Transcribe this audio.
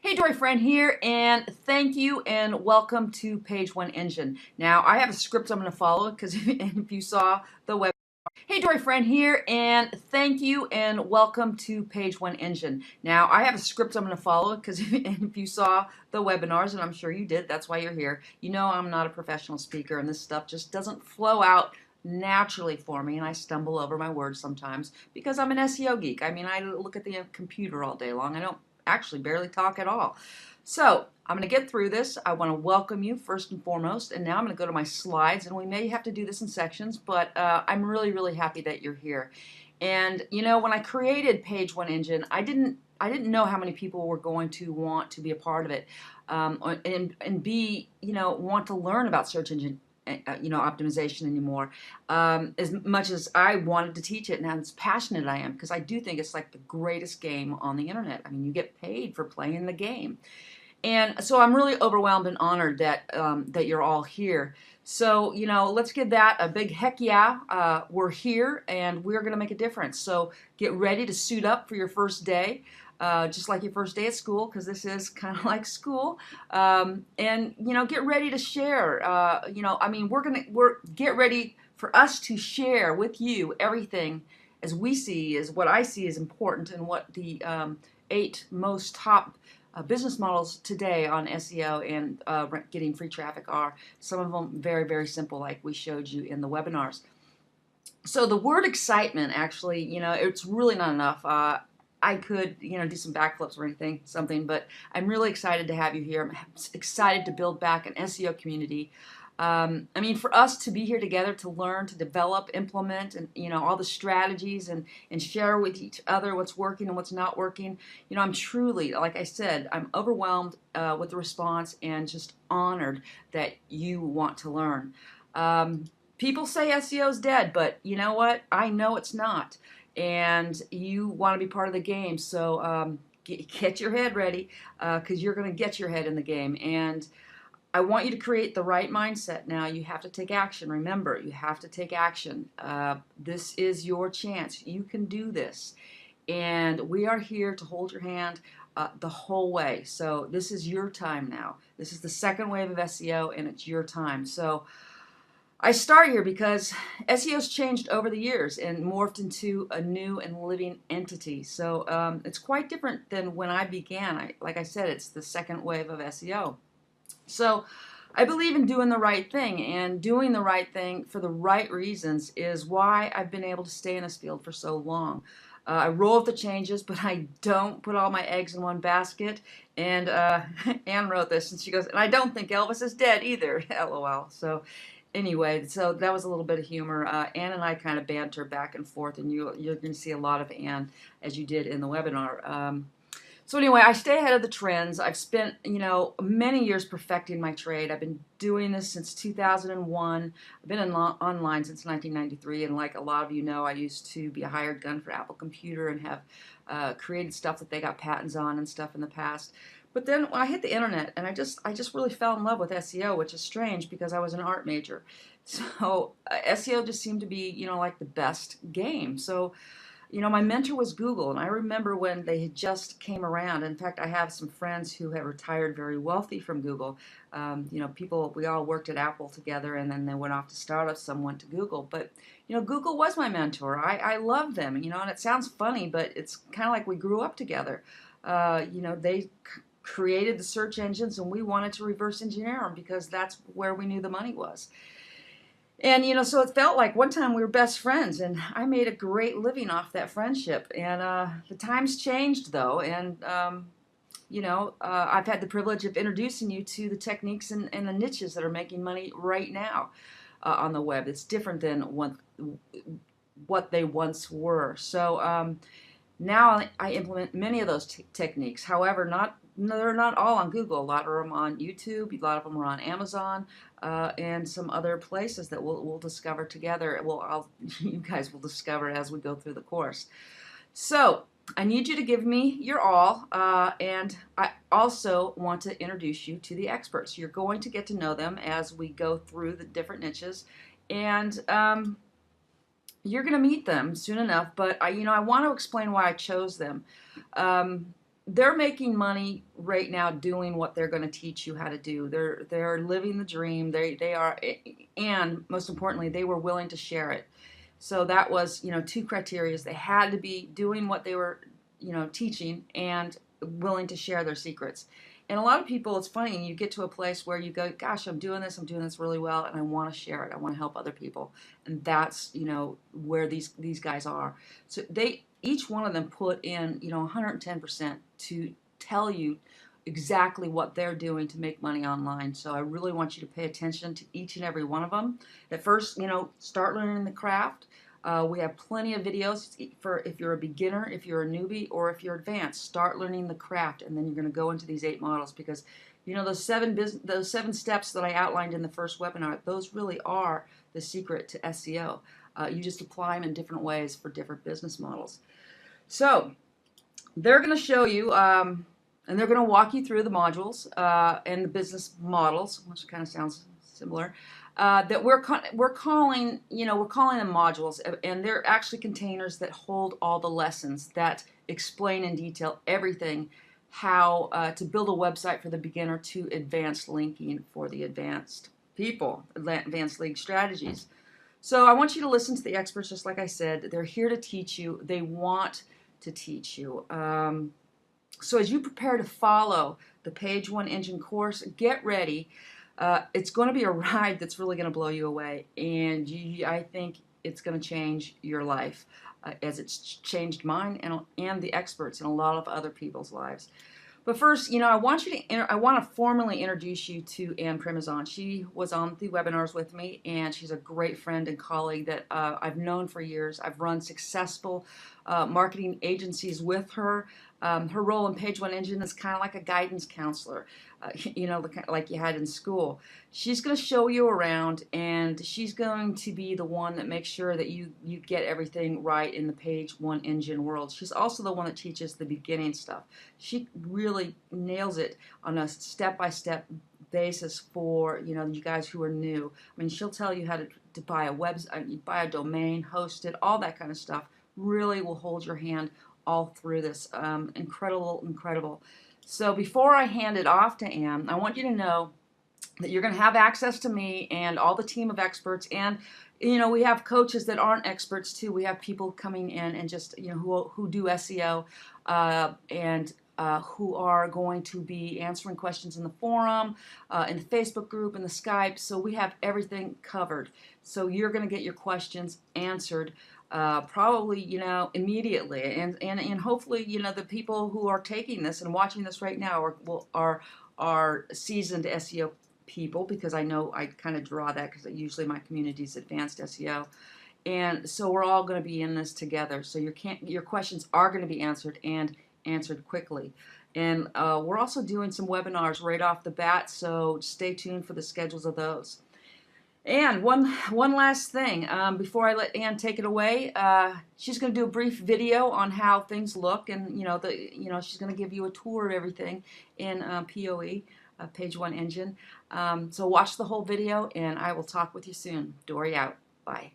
Hey, Dory friend here, and thank you and welcome to Page One Engine. Now, I have a script I'm going to follow because if you saw the web. Hey, Dory friend here, and thank you and welcome to Page One Engine. Now, I have a script I'm going to follow because if you saw the webinars, and I'm sure you did, that's why you're here. You know I'm not a professional speaker, and this stuff just doesn't flow out naturally for me, and I stumble over my words sometimes because I'm an SEO geek. I mean, I look at the computer all day long. I don't actually barely talk at all. So I'm going to get through this. I want to welcome you first and foremost, and now I'm going to go to my slides, and we may have to do this in sections, but I'm really, really happy that you're here. And you know, when I created Page One Engine, I didn't know how many people were going to want to be a part of it, and be, you know, want to learn about search engine optimization anymore, as much as I wanted to teach it and how passionate I am, because I do think it's like the greatest game on the internet. I mean, you get paid for playing the game. And so I'm really overwhelmed and honored that that you're all here. So, you know, let's give that a big heck yeah. We're here and we're going to make a difference. So get ready to suit up for your first day, just like your first day at school, because this is kind of like school. And, you know, get ready to share. I mean, we're get ready for us to share with you everything as we see, is what I see is important, and what the 8 most top business models today on SEO and getting free traffic are. Some of them very, very simple, like we showed you in the webinars. So the word excitement, actually, you know, it's really not enough. I could, you know, do some backflips or something, but I'm really excited to have you here. I'm excited to build back an SEO community. I mean, for us to be here together to learn, to develop, implement, and, you know, all the strategies, and share with each other what's working and what's not working. You know, I'm truly, like I said, I'm overwhelmed with the response and just honored that you want to learn. People say SEO is dead, but you know what? I know it's not. And you want to be part of the game, so get your head ready, because you're going to get your head in the game. And I want you to create the right mindset now. You have to take action. Remember, you have to take action. This is your chance. You can do this. And we are here to hold your hand the whole way. So this is your time now. This is the second wave of SEO, and it's your time. So I start here because SEO's changed over the years and morphed into a new and living entity. So it's quite different than when I began. Like I said, it's the second wave of SEO. So I believe in doing the right thing, and doing the right thing for the right reasons is why I've been able to stay in this field for so long. I roll with the changes, but I don't put all my eggs in one basket. And Anne wrote this, and she goes, and I don't think Elvis is dead either, LOL. So anyway, so that was a little bit of humor. Anne and I kind of banter back and forth, and you're going to see a lot of Anne, as you did in the webinar. So anyway, I stay ahead of the trends. I've spent, you know, many years perfecting my trade. I've been doing this since 2001. I've been online since 1993, and like a lot of you know, I used to be a hired gun for Apple Computer and have created stuff that they got patents on and stuff in the past. But then when I hit the internet, and I just really fell in love with SEO, which is strange because I was an art major. So SEO just seemed to be, you know, like the best game. So, you know, my mentor was Google, and I remember when they had just came around. In fact, I have some friends who have retired very wealthy from Google. You know, people, we all worked at Apple together, and then they went off to startups, some went to Google. But, you know, Google was my mentor. I love them, you know, and it sounds funny, but it's kind of like we grew up together. You know, they created the search engines, and we wanted to reverse engineer them because that's where we knew the money was. And, you know, so it felt like one time we were best friends, and I made a great living off that friendship. And the times changed, though, and, you know, I've had the privilege of introducing you to the techniques and the niches that are making money right now on the web. It's different than what they once were. So now I implement many of those techniques. However, they're not all on Google. A lot of them on YouTube. A lot of them are on Amazon, and some other places that we'll discover together. You guys will discover as we go through the course. So I need you to give me your all, and I also want to introduce you to the experts. You're going to get to know them as we go through the different niches, and you're going to meet them soon enough. But I want to explain why I chose them. They're making money right now doing what they're going to teach you how to do. They're living the dream. They are, and most importantly, they were willing to share it. So that was, two criteria. They had to be doing what they were, teaching and willing to share their secrets. And a lot of people, it's funny, you get to a place where you go, gosh, I'm doing this really well, and I want to share it. I want to help other people. And that's, where these guys are. So each one of them put in, 110% to tell you exactly what they're doing to make money online. So I really want you to pay attention to each and every one of them. At first, start learning the craft. We have plenty of videos for if you're a beginner, if you're a newbie, or if you're advanced. Start learning the craft, and then you're going to go into these 8 models because, those seven steps that I outlined in the first webinar, those really are the secret to SEO. You just apply them in different ways for different business models. So they're going to show you, and they're going to walk you through the modules and the business models, which kind of sounds similar. That we're calling them modules, and they're actually containers that hold all the lessons that explain in detail everything, how to build a website for the beginner to advanced linking for the advanced people, advanced league strategies. So I want you to listen to the experts, just like I said. They're here to teach you. They want to teach you. So as you prepare to follow the Page One Engine course, get ready. It's going to be a ride that's really going to blow you away, and I think it's going to change your life as it's changed mine and the experts and a lot of other people's lives. But first, I want to formally introduce you to Ann Primazon. She was on the webinars with me, and she's a great friend and colleague that I've known for years. I've run successful marketing agencies with her. Her role in Page One Engine is kind of like a guidance counselor, like you had in school. She's going to show you around, and she's going to be the one that makes sure that you get everything right in the Page One Engine world. She's also the one that teaches the beginning stuff. She really nails it on a step-by-step basis for you guys who are new. I mean, she'll tell you how to buy a buy a domain, host it, all that kind of stuff. Really will hold your hand all through this. Incredible. So before I hand it off to Ann, I want you to know that you're going to have access to me and all the team of experts, and we have coaches that aren't experts too. We have people coming in and just who do SEO and who are going to be answering questions in the forum, in the Facebook group, in the Skype. So we have everything covered. So you're going to get your questions answered probably immediately, and hopefully the people who are taking this and watching this right now are seasoned SEO people, because I know I kind of draw that because usually my community is advanced SEO, and so we're all going to be in this together. So your questions are going to be answered, and answered quickly. And we're also doing some webinars right off the bat, so stay tuned for the schedules of those. And one last thing before I let Ann take it away, she's going to do a brief video on how things look, and she's going to give you a tour of everything in POE, Page One Engine. So watch the whole video, and I will talk with you soon. Dori out. Bye.